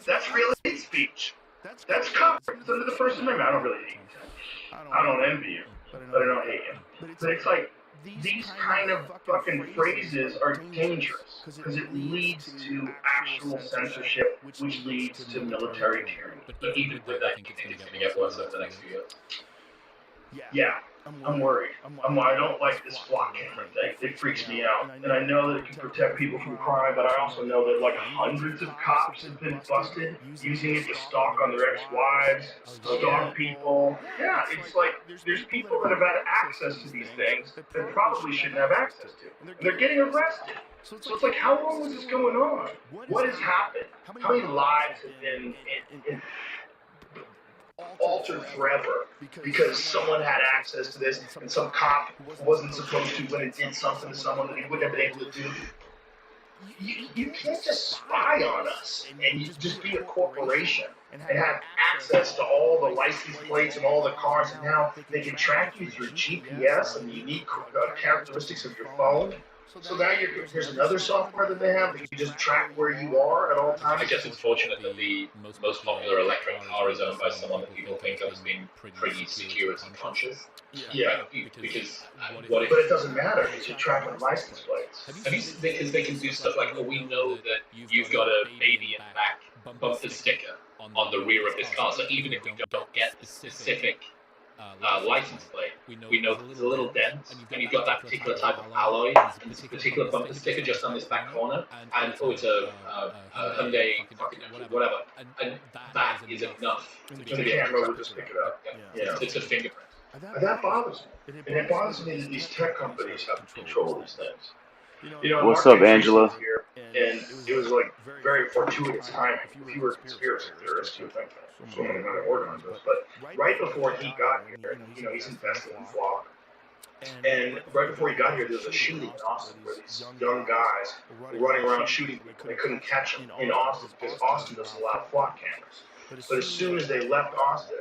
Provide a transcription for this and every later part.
That's real hate speech. That's covered under the First Amendment. I don't really hate you. I don't envy you, but I don't hate you. But it's like these kind of fucking phrases are dangerous because it leads to actual censorship, which leads to military tyranny. But even with that, you think it's going to get worse over the next few years? Yeah, I'm worried. I don't like this flock camera thing. It freaks me out. And I know that it can protect people from crime, but I also know that like hundreds of cops have been busted using it to stalk on their ex-wives, stalk people. Yeah, it's like there's people that have had access to these things that probably shouldn't have access to. And they're getting arrested. So it's like, how long was this going on? What has happened? How many lives have been altered forever because someone had access to this and some cop wasn't supposed to when it did something to someone that he wouldn't have been able to do? You can't just spy on us and you just be a corporation and have access to all the license plates and all the cars, and now they can track you through GPS and the unique characteristics of your phone. So now there's another software that they have that you just track where you are at all times. I guess it's fortunate that the most popular electric car is owned by someone that people think of as being pretty secure and conscious. Yeah, because but it doesn't matter because you're tracking license plates. Because they can do stuff like, well, we know that you've got a baby in the back bumper sticker on the rear of this car, so even if we don't get the specific license plate, we know that there's a little dent, and you've got that particular type of alloy, and this particular bumper sticker just on this back corner, and it's a Hyundai, whatever, and that is enough to the camera will just pick it up. It's a fingerprint. That bothers me. And it bothers me that these tech companies have control of these things. What's up, Angela? Here, and it was like very fortuitous timing. If you were a conspiracy theorist, you would think that someone had organized this. But right before he got here, he's invested in Flock. And right before he got here, there was a shooting in Austin where these young guys were running around shooting people. They couldn't catch them in Austin because Austin doesn't allow Flock cameras. But as soon as they left Austin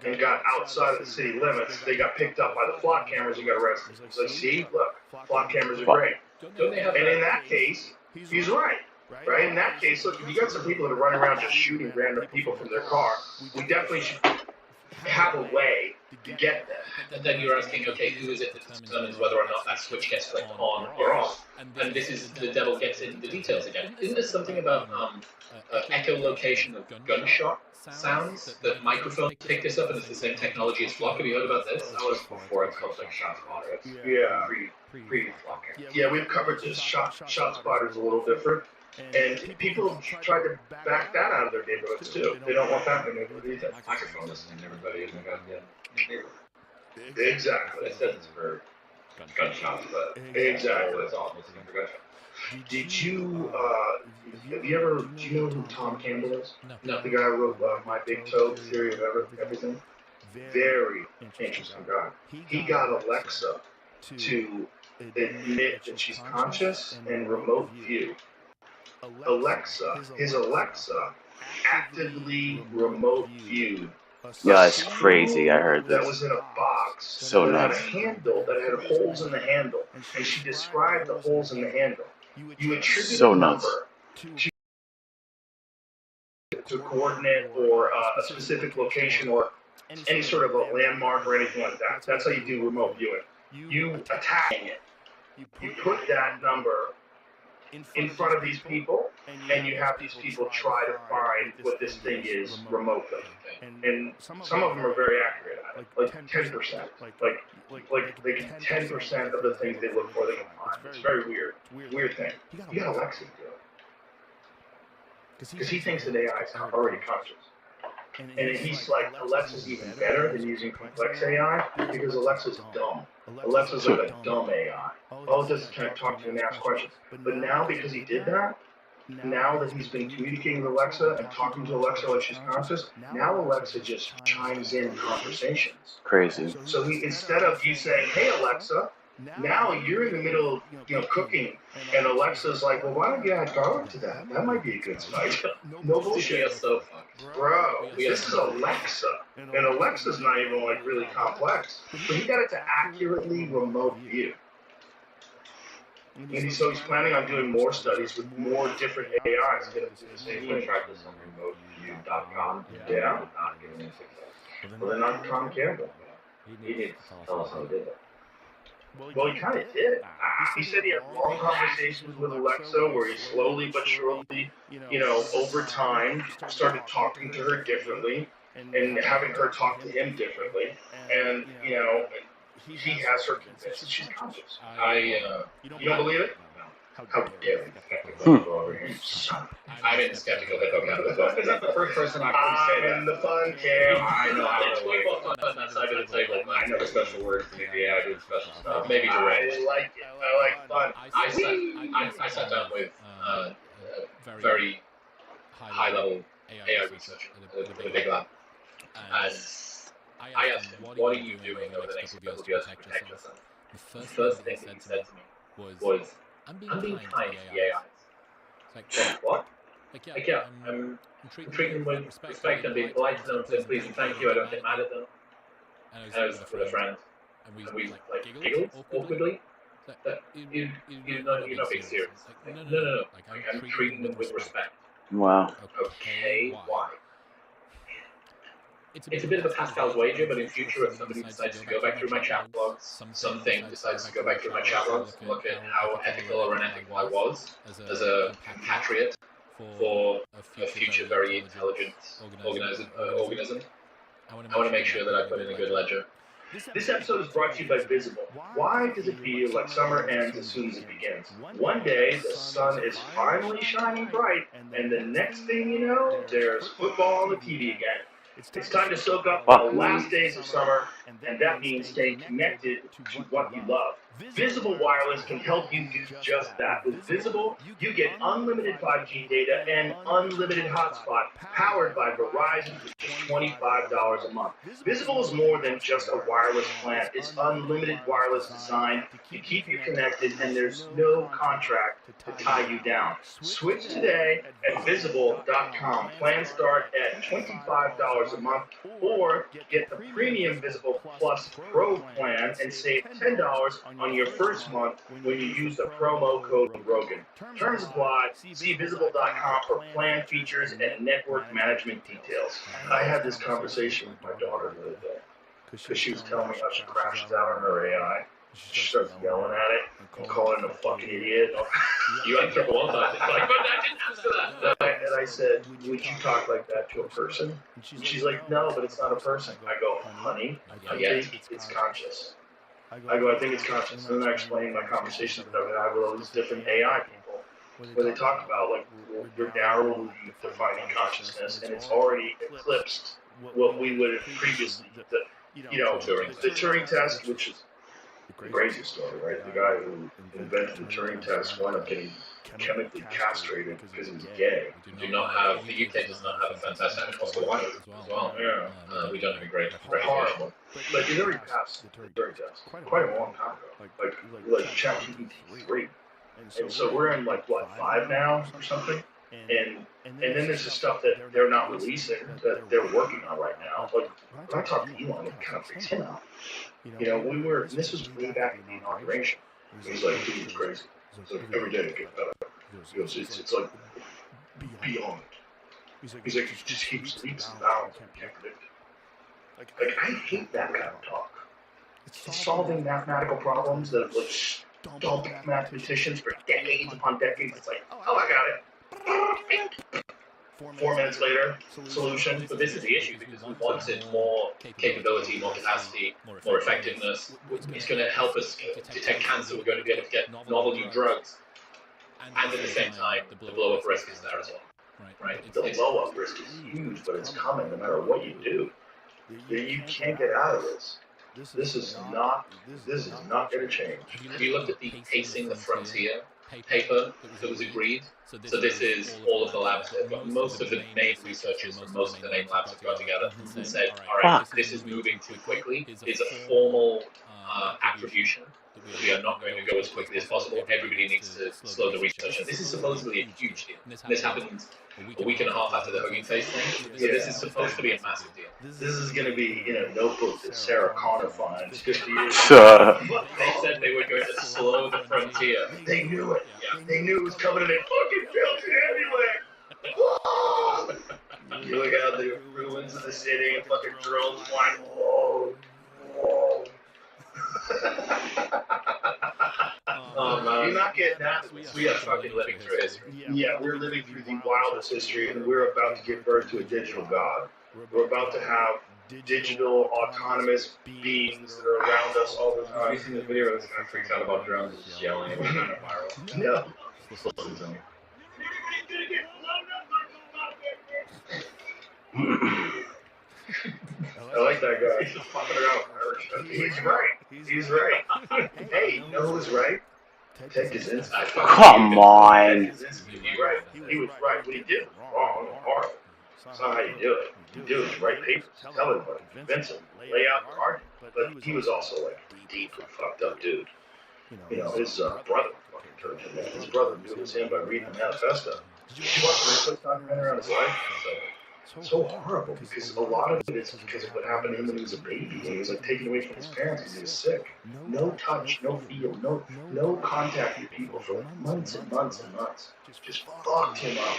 and got outside of the city limits, they got picked up by the Flock cameras and got arrested. So see, look, Flock cameras are great. And in that case, he's right. Right? In that case, look, if you got some people that are running around just shooting random people from their car, we definitely should have a way to get them. And then you're asking, okay, who is it that determines whether or not that switch gets flicked on or off? And this is the devil gets in the details again. Isn't there something about echolocation of gunshot sounds that microphones pick this up, and it's the same technology as Flock? Have you heard about this? That was before it's called like ShotSpotter. Yeah. Pre-Flock. Yeah, we've covered this. ShotSpotter is a little different. And people try to back that out of their neighborhoods too. They don't want that in their neighborhood either. Microphone listening, everybody isn't going to get Exactly. It says it's for gunshots, but Exactly. it's all listening for gunshots. Did you, do you know who Tom Campbell is? No. The guy who wrote My Big Toe, The Theory of Everything? Very interesting guy. He got Alexa to admit that she's conscious and remote view. His Alexa actively remote viewed. Yeah, it's crazy. I heard That this. was in a box. So that had a nuts. handle that had holes in the handle, and she described the holes in the handle. You attribute So a nuts. number to a coordinate or a specific location or any sort of a landmark or anything like that. That's how you do remote viewing. You attack it. You put that number in front of these people, and you have these people try to find what this thing is remotely. And some of them are very accurate at it, like 10%. Like they get 10% of the things they look for they can find. It's very weird thing. You got Alexa to do it. Because he thinks that AI is already conscious. And he's like, Alexa's even better than using complex AI because Alexa's dumb. Alexa's like a dumb AI. All it does is kind of talk to you and ask questions. But now, because he did that, now that he's been communicating with Alexa and talking to Alexa like she's conscious, now Alexa just chimes in conversations. Crazy. So instead of you saying, "Hey Alexa," now you're in the middle of cooking, and Alexa's like, "Well, why don't you add garlic to that? That might be a good spice." No We are bullshit, so fucked. bro. This is Alexa, and Alexa's not even like really complex, but he got it to accurately remote view. So he's planning on doing more studies with more different AIs to get him to do the same You can thing. try this on remote Tom.com. Yeah. Not getting any success. Well, then not Tom Campbell. He needs to tell us how he did it. Well, he kind of did. He said he had long conversations with Alexa where he slowly but surely, over time, started talking to her differently and having her talk to him differently. And, he has her convinced that she's conscious. You don't believe it? How dare you? Over here. I'm in skeptical hippo camp as well. Is that the first person I've heard say I'm in that? the fun camp. I know. We both on that side of the table. I know the special words. Yeah, I do the special stuff. Maybe I deranged. like it. I like fun. I sat down with a very high-level AI researcher at a big lab, and I asked him, "What are you doing over the next couple of years to protect yourself?" The first thing that he said to me was, "I'm being kind to the AIs." Like, what? Like, yeah, I'm treating them with respect and being polite to them, saying please and thank you. I don't get mad at them. And I was with a friend, and we like giggled awkwardly. That you're not being serious. Like, no. Like, I'm treating them with respect. Wow. Okay, why? It's a bit of a Pascal's wager, but in future, if somebody decides to go back through my chat logs, something decides to go back through my chat logs and look at how ethical or unethical I was as a compatriot for a future very intelligent organism, I want to make sure that I put in a good ledger. This episode is brought to you by Visible. Why does it feel like summer ends as soon as it begins? One day, the sun is finally shining bright, and the next thing you know, there's football on the TV again. It's time to soak up the last days of summer, and that means staying connected to what you love. Visible Wireless can help you do just that. With Visible, you get unlimited 5G data and unlimited hotspot powered by Verizon for just $25 a month. Visible is more than just a wireless plan. It's unlimited wireless design to keep you connected, and there's no contract to tie you down. Switch today at Visible.com. Plans start at $25 a month, or get the premium Visible Plus Pro plan and save $10 on your first month when you use the promo code Rogan. Terms apply. See Visible.com for plan features and network management details. I had this conversation with my daughter the other day because she was telling me how she crashes out on her AI. She starts yelling at it and calling it a fucking idiot. You anthropomorphize it. Like, but I didn't answer that. And I said, would you talk like that to a person? And she's like, no, but it's not a person. I go, honey, I think it's conscious. I think it's conscious. And then I explain my conversations that I have with all these different AI people, where they talk about, like, you're narrowly defining consciousness, and it's already eclipsed what we would have previously, the Turing test, which is the crazy story, right? The guy who invented the Turing test wound up getting chemically castrated because he was gay. The UK does not have a fantastic Oscar Wilde as well. Yeah. We don't have a great reputation. Horrible. But it already passed the Turing test quite a long time ago. Like ChatGPT 3. And so we're in like what, 5 now or something? And then there's the stuff that they're not releasing that they're working on right now. Like when I talk to Elon, it kind of freaks him out. And this was way back in the inauguration. He's like, dude, it's crazy. It's like every day it gets better. He goes, it's like beyond. He's like, it just keeps leaps and bounds and can't predict it. Like, I hate that kind of talk. It's solving mathematical problems that have like stumped mathematicians for decades upon decades. It's like, oh, I got it. 4 minutes later, solution. But this is the issue, because we wanted more capability, more capacity, more effectiveness. It's going to help us detect cancer. We're going to be able to get novel new drugs. And at the same time, the blow-up risk is there as well. Right? The blow-up risk is huge, but it's coming no matter what you do. You can't get out of this. This is not going to change. Have you looked at the Pacing the Frontier paper that was agreed? So this is all of the labs. Most of the main researchers from most of the main labs have got together and said, all right, this is moving too quickly. It's a formal attribution. We are not going to go as quickly as possible. Everybody needs to slow the research. And this is supposedly a huge deal. This happened a week and a half after the Hugging Face thing. So this is supposed to be a massive deal. This is going to be in a notebook that Sarah Connor finds 50 years They said they were going to slow the frontier. They knew it. They knew it was coming and they fucking built it anyway. You look out the ruins of the city and fucking drones flying. Whoa, whoa. Oh man, You're not getting that. we are fucking living through history. Yeah, we're living through the wildest history, and we're about to give birth to a digital god. We're about to have digital autonomous beings that are around us all the Have you time. seen the video of this guy freaks out about drones just yelling? It was kind of viral. Yeah. Supposed to tell me. I like that guy. He's just fucking around. He's right. He's right. Hey, you know who's right? Ted Kaczynski. Come on. Ted Kaczynski was right. He was right. What he did was wrong and horrible. That's not how you do it. You do it is write papers, tell everybody, convince them, lay out the argument. But he was also like a deeply fucked up dude. You know, his brother fucking turned him in. His brother knew it was him by reading the manifesto. Did you watch the Netflix documentary on his life? So horrible, because a lot of it is because of what happened to him when he was a baby, and he was like taken away from his parents because he was sick. No touch, no feel, no contact with people for like months and months and months. Just fucked him up.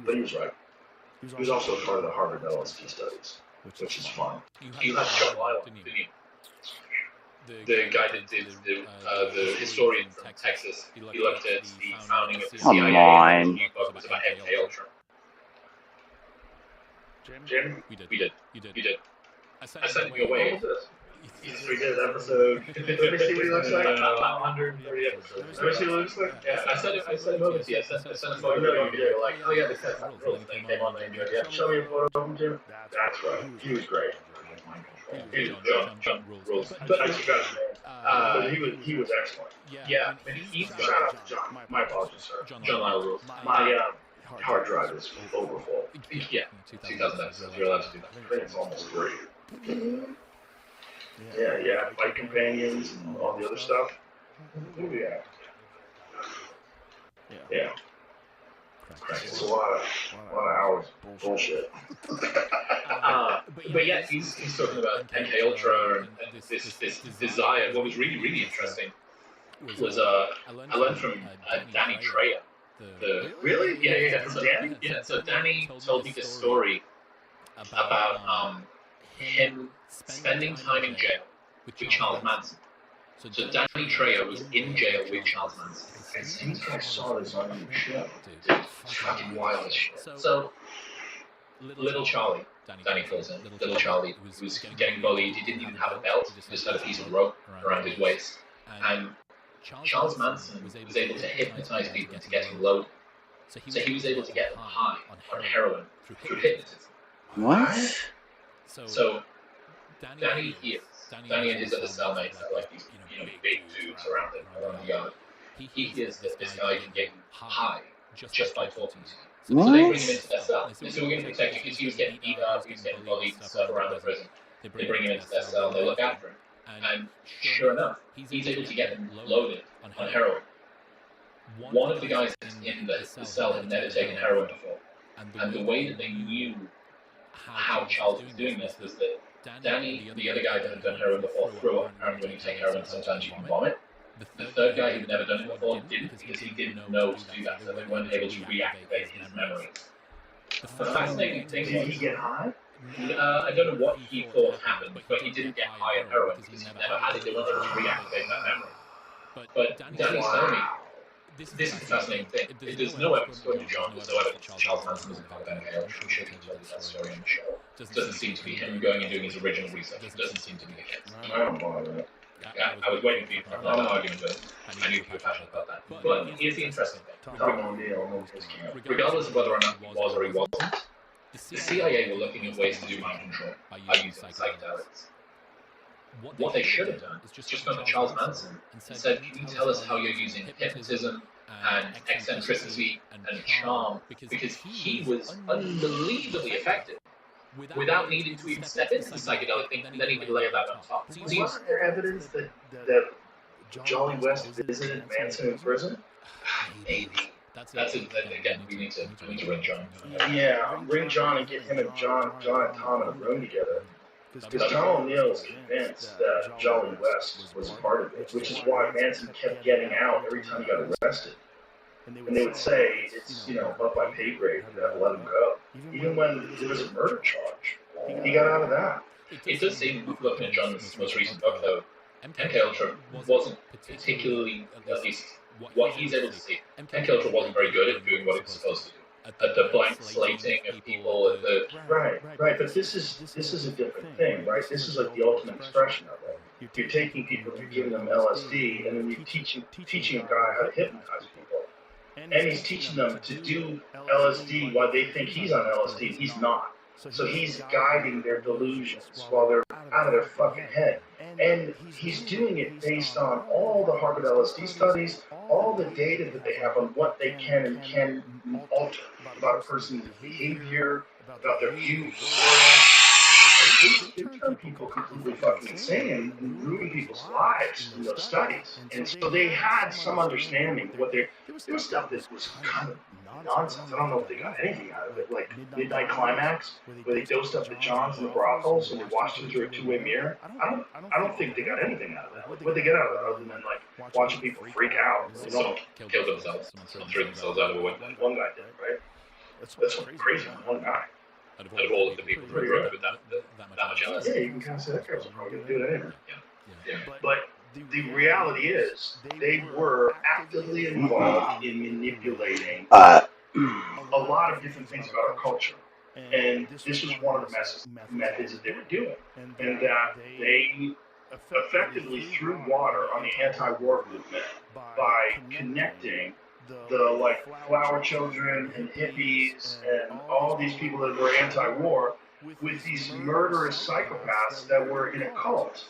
But he was right. He was also part of the Harvard LSD studies, which is fun. You had John Lyle, didn't you? The guy that did the historian from Texas. He looked at the founding of the Come CIA. on. And his book was about MK Ultra. Jim? We did. You did. I sent you What away. was this? We did an episode. Let me see what he looks like. 130 episodes. Let me see what he looks like. Yeah, I sent it over to you. I sent a photo of you. You're like, oh yeah, this has rules. And then you came on and you yeah. Show me a photo of him, Jim. That's right. He was great. Here's John Rules. But I forgot his name. But he was excellent. Yeah, and he's Shout out to John. My apologies, sir. John Lyle Rules. My hard drive is overfull. Yeah, 2000 episodes. You're allowed to do that. I think it's almost free. Yeah, Fight Companions and all the other stuff. What do we have? Yeah. It's a lot of hours of bullshit. But yeah, he's talking about MK Ultra and this desire. What was really interesting was I learned from Danny Treya. Really? Yeah. From Danny? Yeah. So Danny told me this story about him spending time in jail with Charles Manson. So Danny Treya was in jail with Charles Manson. I think I saw this on your show. It's fucking wild as shit. So Little Charlie, Danny calls him, Little Charlie, who was getting bullied. He didn't even have a belt, he just had a piece of rope around his waist. And Charles Manson was able to hypnotize people into getting low. So he was able to get them high on heroin through hypnotism. What? So Danny hears, Danny and his other cellmates are like these, big dudes around him, around the yard. He hears that this guy can get high just by talking to you. So they bring him into their cell. They say, we're going to protect you because he was getting beat up, he was getting bullied and stuff around the prison. They bring him into their cell and they look after him. And sure enough, he's able to get them loaded on heroin. One of the guys in the cell had never taken heroin before. And the way that they knew how Charles was doing this was that Danny, the other guy that had done heroin before, threw up. Apparently when you take heroin, sometimes you can vomit. The third guy who'd never done it before didn't, because he didn't know to do that, so they weren't able to reactivate his memories. The fascinating thing Did he was, get high? I don't know what he thought happened, but he didn't get high on heroin because he never had it. They weren't able to reactivate that memory. But Danny's telling me, this is the fascinating thing. There's no evidence, according to John, there's no evidence that Charles Manson was involved in MK Ultra. I'm sure he told you that story on the show. Doesn't seem to be him going and doing his original research. It doesn't seem to be the case. I don't buy that. I was waiting for you to talk about that argument, but I knew you were passionate about that. But here's the interesting thing. Tom O'Neill, no history. Regardless of whether or not he was or he wasn't, the CIA were looking at ways to do mind control by using psychedelics. What they should have done is just gone to Charles Manson and said, can you tell us how you're using hypnotism and eccentricity and charm? Because he was unbelievably effective without needing to even step into the psychedelic thing and then even layer that on top. Wasn't there evidence that Jolly West visited Manson in prison? Maybe. That's it. Again, we need to ring John. Yeah, bring John and get him and John and Tom in a room together. Because John O'Neill is convinced that Jolly West was a part of it, which is why Manson kept getting out every time he got arrested. And they would say, it's, above my pay grade, you gotta let him go. Even even when there was a murder charge, he got out of that. It does seem, looking at John's most recent book, though, MK Ultra wasn't particularly, at least what he's able to see, MK Ultra wasn't very good at doing what it was supposed to do. At the blank slating of people, at the Right. But this is a different thing, right? This is like the ultimate expression of it. You're taking people, you're giving them LSD, and then you're teaching a guy how to hypnotize people. And he's teaching them to do LSD while they think he's on LSD, and he's not. So he's guiding their delusions while they're out of their fucking head. And he's doing it based on all the Harvard LSD studies, all the data that they have on what they can and can alter about a person's behavior, about their view of the world. They turn people completely fucking insane and ruin people's lives in those studies. And so they had some understanding of what there was stuff that was kind of nonsense. I don't know if they got anything out of it. Like Midnight Climax, where they dosed up the Johns in the brothels and they watched them through a two-way mirror. I don't think they got anything out of that. What'd they get out of it other than like watching people freak out? You know, kill themselves, threw themselves out of a window. one guy did, right? That's crazy. One guy. Out of all of the people who grew up with that much LSD. Yeah, you can kind of say that guy's probably gonna do it anyway. Yeah. But the reality is, they were actively involved in manipulating a lot of different things about our culture. And this was one of the methods that they were doing. And that they effectively threw water on the anti-war movement by connecting the like flower children and hippies and all these people that were anti-war with these murderous psychopaths that were in a cult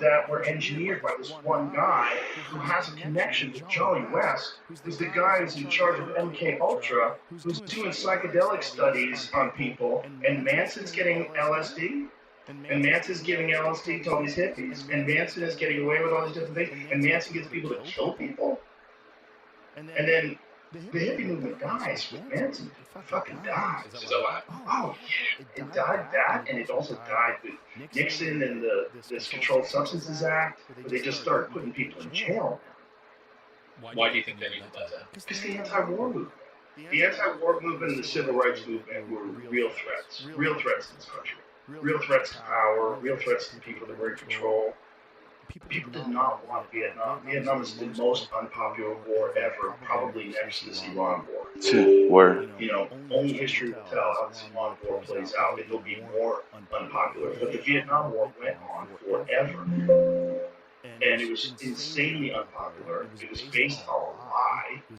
that were engineered by this one guy who has a connection to Johnny West, who's the guy who's in charge of MK Ultra, who's doing psychedelic studies on people, and Manson's getting LSD, and Manson's giving LSD to all these hippies, and Manson is getting away with all these different things, and Manson gets people to kill people. And then the hippie movement dies with Manson. It fucking dies. So Oh yeah, it died that, and it also died with Nixon and this Controlled Substances Act, where they just started putting people in jail. why do you think they needed that? Because the anti-war movement. The anti-war movement and the civil rights movement were real threats to this country. Real threats to power, real threats to the people that were in control. People did not want Vietnam. Vietnam is the most unpopular war ever, probably next to the Ceylon War. Word. You know, only history will tell how the Ceylon War plays out. It'll be more unpopular. But the Vietnam War went on forever. And it was insanely unpopular. It was based on a lie.